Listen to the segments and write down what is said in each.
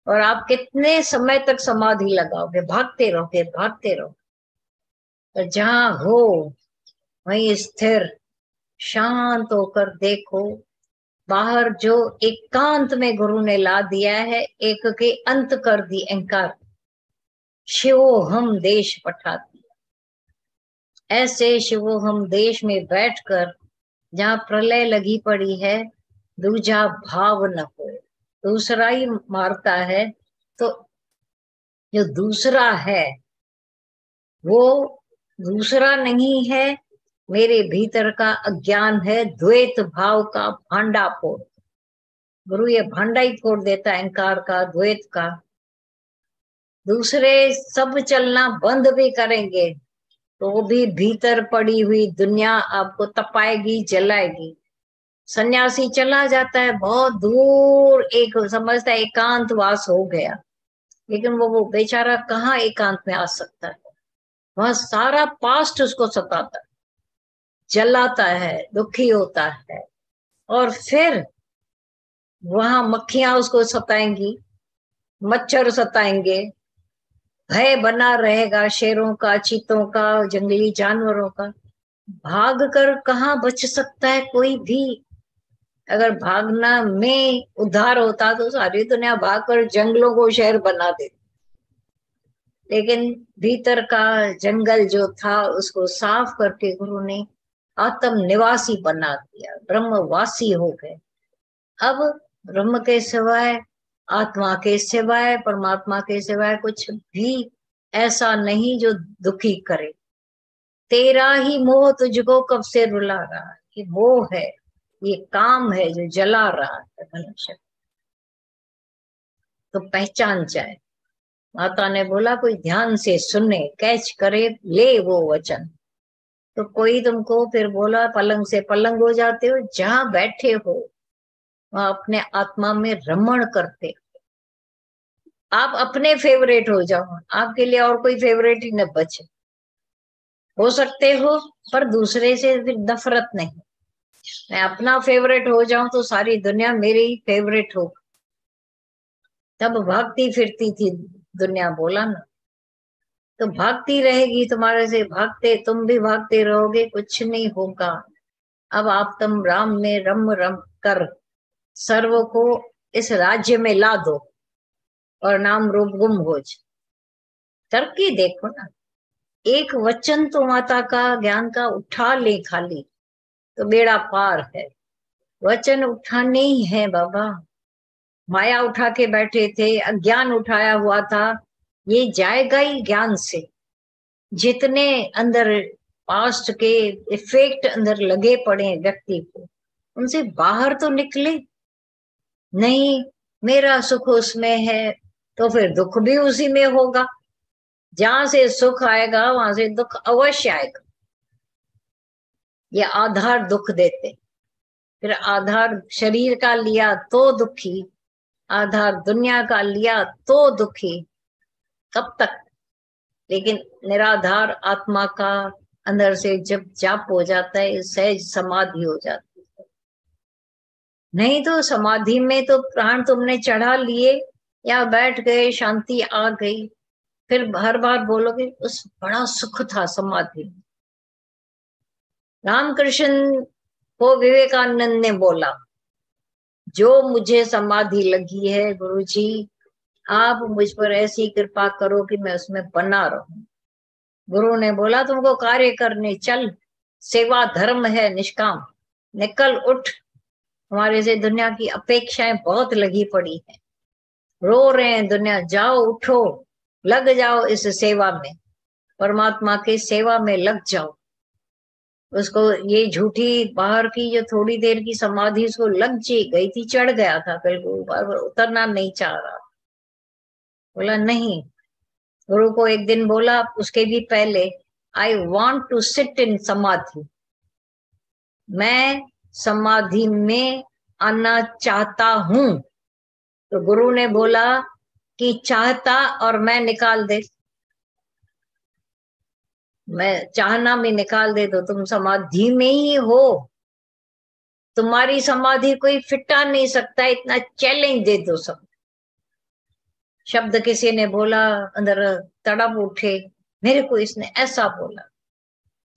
और आप कितने समय तक समाधि लगाओगे, भागते रहोगे भागते रहोगे। तो जहां हो वहीं स्थिर शांत होकर देखो, बाहर जो एकांत में गुरु ने ला दिया है, एक के अंत कर दी अहंकार, शिवो हम देश पठाती। ऐसे शिवो हम देश में बैठकर जहाँ प्रलय लगी पड़ी है, दूजा भाव न हो, दूसरा ही मारता है। तो जो दूसरा है वो दूसरा नहीं है, मेरे भीतर का अज्ञान है, द्वैत भाव का भांडा फोड़। गुरु ये भांडा ही फोड़ देता है, अहंकार का, द्वैत का। दूसरे सब चलना बंद भी करेंगे तो वो भी भीतर पड़ी हुई दुनिया आपको तपाएगी, जलाएगी। सन्यासी चला जाता है बहुत दूर, एक समझता है एकांत वास हो गया, लेकिन वो बेचारा कहाँ एकांत में आ सकता है। वहां सारा पास्ट उसको सताता है, जलाता है, दुखी होता है। और फिर वहां मक्खियां उसको सताएंगी, मच्छर सताएंगे, भय बना रहेगा, शेरों का, चीतों का, जंगली जानवरों का। भाग कर कहाँ बच सकता है कोई भी। अगर भागना में उद्धार होता तो सारी दुनिया भागकर जंगलों को शहर बना देती। लेकिन भीतर का जंगल जो था उसको साफ करके गुरु ने आत्म निवासी बना दिया, ब्रह्मवासी हो गए। अब ब्रह्म के सिवाय, आत्मा के सिवाय, परमात्मा के सिवाय कुछ भी ऐसा नहीं जो दुखी करे। तेरा ही मोह तुझको कब से रुला रहा है, ये मोह है, ये काम है जो जला रहा है मनुष्य। तो पहचान जाए। माता ने बोला कोई ध्यान से सुने, कैच करे, ले वो वचन। तो कोई तुमको फिर बोला पलंग से पलंग हो जाते हो, जहां बैठे हो वहां अपने आत्मा में रमण करते, आप अपने फेवरेट हो जाओ, आपके लिए और कोई फेवरेट ही न बचे। हो सकते हो पर दूसरे से फिर नफरत नहीं। मैं अपना फेवरेट हो जाऊं तो सारी दुनिया मेरी ही फेवरेट हो। तब भागती फिरती थी दुनिया, बोला ना। तो भागती रहेगी तुम्हारे से, भागते तुम भी भागते रहोगे, कुछ नहीं होगा। अब आप तुम राम में रम रम कर सर्व को इस राज्य में ला दो और नाम रूप गुम हो जाए। तरक्की देखो ना, एक वचन तो माता का ज्ञान का उठा ले खाली तो बेड़ा पार है। वचन उठाने ही है बाबा। माया उठा के बैठे थे, अज्ञान उठाया हुआ था, ये जाएगा ही ज्ञान से। जितने अंदर पास्ट के इफेक्ट अंदर लगे पड़े व्यक्ति को, उनसे बाहर तो निकले। नहीं, मेरा सुख उसमें है तो फिर दुख भी उसी में होगा। जहां से सुख आएगा वहां से दुख अवश्य आएगा। ये आधार दुख देते। फिर आधार शरीर का लिया तो दुखी, आधार दुनिया का लिया तो दुखी। कब तक? लेकिन निराधार आत्मा का अंदर से जब जाप हो जाता है, सहज समाधि हो जाती है। नहीं तो समाधि में तो प्राण तुमने चढ़ा लिए या बैठ गए, शांति आ गई, फिर हर बार बोलोगे उस बड़ा सुख था समाधि में। रामकृष्ण को विवेकानंद ने बोला, जो मुझे समाधि लगी है गुरुजी, आप मुझ पर ऐसी कृपा करो कि मैं उसमें बना रहूं। गुरु ने बोला तुमको कार्य करने चल, सेवा धर्म है निष्काम, निकल उठ। हमारे से दुनिया की अपेक्षाएं बहुत लगी पड़ी है, रो रहे हैं दुनिया, जाओ उठो, लग जाओ इस सेवा में, परमात्मा की सेवा में लग जाओ। उसको ये झूठी बाहर की जो थोड़ी देर की समाधि उसको लग जी गई थी, चढ़ गया था, बिल्कुल उतरना नहीं चाह रहा। बोला नहीं। गुरु को एक दिन बोला उसके भी पहले, I want to sit in samadhi, मैं समाधि में आना चाहता हूं। तो गुरु ने बोला कि चाहता और मैं निकाल दे, मैं चाहना में निकाल दे तो तुम समाधि में ही हो। तुम्हारी समाधि कोई फिटा नहीं सकता, इतना चैलेंज दे दो सब। शब्द किसी ने बोला, अंदर तड़प उठे, मेरे को इसने ऐसा बोला।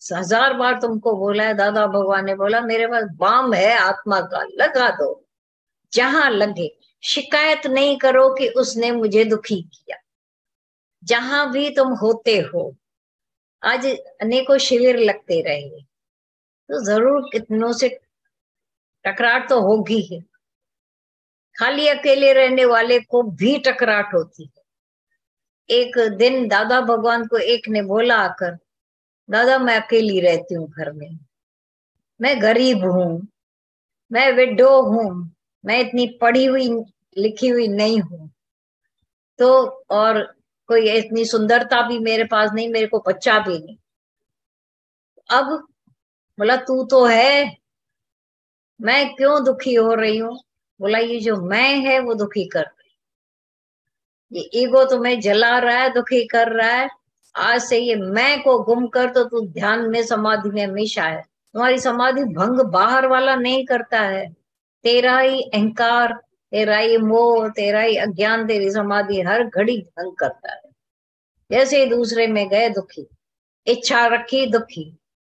1000 बार तुमको बोला है, दादा भगवान ने बोला मेरे पास बाम है आत्मा का, लगा दो जहां लगे। शिकायत नहीं करो कि उसने मुझे दुखी किया। जहां भी तुम होते हो, आज अनेकों शिविर लगते रहे, तो जरूर कितनों से टकराट तो होगी ही। खाली अकेले रहने वाले को भी टकराट होती है। एक दिन दादा भगवान को एक ने बोला आकर, दादा मैं अकेली रहती हूँ घर में, मैं गरीब हूँ, मैं विडो हूँ, मैं इतनी पढ़ी हुई लिखी हुई नहीं हूँ, तो और कोई इतनी सुंदरता भी मेरे पास नहीं, मेरे को बच्चा भी नहीं। अब बोला तू तो है, मैं क्यों दुखी हो रही हूँ? बोला ये जो मैं है वो दुखी कर रही, ये ईगो तुम्हें जला रहा है, दुखी कर रहा है। आज से ये मैं को गुम कर, तो तू ध्यान में समाधि में हमेशा है। तुम्हारी समाधि भंग बाहर वाला नहीं करता है, तेरा ही अहंकार, तेरा ही मोह, तेरा ही अज्ञान, तेरी समाधि हर घड़ी भंग करता है। जैसे ही दूसरे में गए दुखी, इच्छा रखी दुखी,